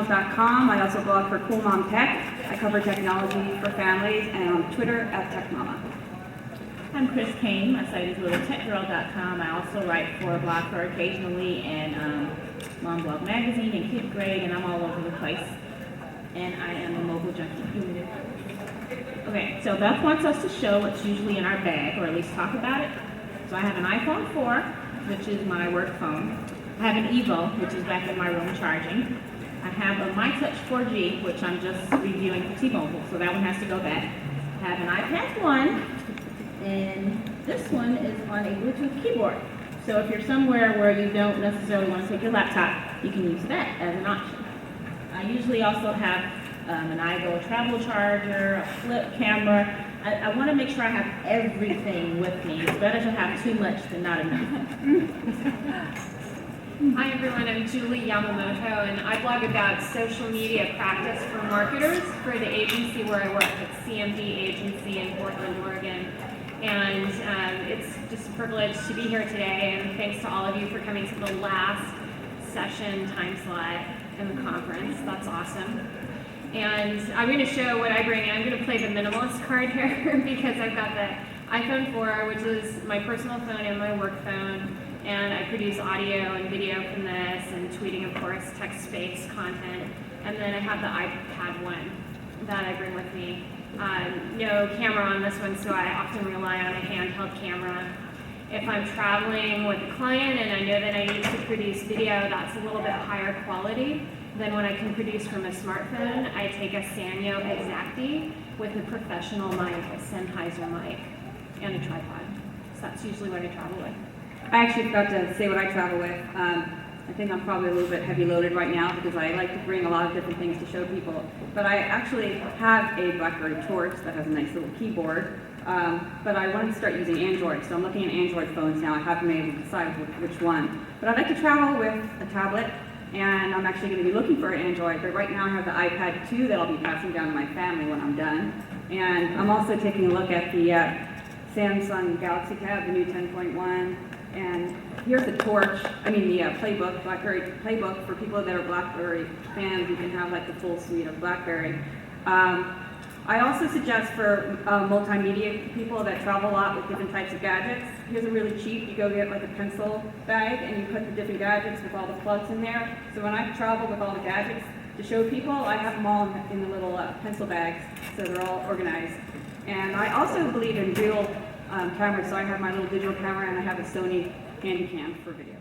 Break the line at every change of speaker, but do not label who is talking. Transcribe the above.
coolmoms.com. I also blog for Cool Mom Tech. I cover technology for families, and on Twitter at TechMama.
I'm Chris Kane. My site is littletechgirl.com. I also write for BlogHer occasionally, and Mom Blog Magazine and Kid Grade, and I'm all over the place. And I am a mobile junkie. Okay, so Beth wants us to show what's usually in our bag, or at least talk about it. So I have an iPhone 4, which is my work phone. I have an Evo, which is back in my room charging. I have a MyTouch 4G, which I'm just reviewing for T-Mobile, so that one has to go back. I have an iPad 1. And this one is on a Bluetooth keyboard. So if you're somewhere where you don't necessarily want to take your laptop, you can use that as an option. I usually also have an iGo travel charger, a flip camera. I want to make sure I have everything with me. It's better to have too much than not enough.
Hi everyone, I'm Julie Yamamoto, and I blog about social media practice for marketers for the agency where I work. It's CMD Agency in Portland, Oregon. And it's just a privilege to be here today, and thanks to all of you for coming to the last session time slot in the conference. That's awesome. And I'm going to show what I bring. I'm going to play the minimalist card here because I've got the iPhone 4, which is my personal phone and my work phone, and I produce audio and video from this, and tweeting, of course, text-based content. And then I have the iPad 1 that I bring with me. No camera on this one, so I often rely on a handheld camera. If I'm traveling with a client and I know that I need to produce video that's a little bit higher quality than what I can produce from a smartphone, I take a Sanyo Xacti with a professional mic, a Sennheiser mic, and a tripod. So that's usually what I travel with.
I actually forgot to say what I travel with. I think I'm probably a little bit heavy loaded right now because I like to bring a lot of different things to show people. But I actually have a BlackBerry Torch that has a nice little keyboard. But I wanted to start using Android, so I'm looking at Android phones now. I haven't been able to decide which one. But I'd like to travel with a tablet, and I'm actually going to be looking for an Android. But right now I have the iPad 2 that I'll be passing down to my family when I'm done. And I'm also taking a look at the Samsung Galaxy Tab, the new 10.1. And here's the torch, the playbook, BlackBerry playbook for people that are BlackBerry fans. You can have like the full suite of BlackBerry. I also suggest for multimedia people that travel a lot with different types of gadgets. Here's a really cheap, you go get like a pencil bag and you put the different gadgets with all the plugs in there. So when I travel with all the gadgets to show people, I have them all in the little pencil bags, so they're all organized. And I also believe in real cameras, so I have my little digital camera and I have a Sony Handycam for video.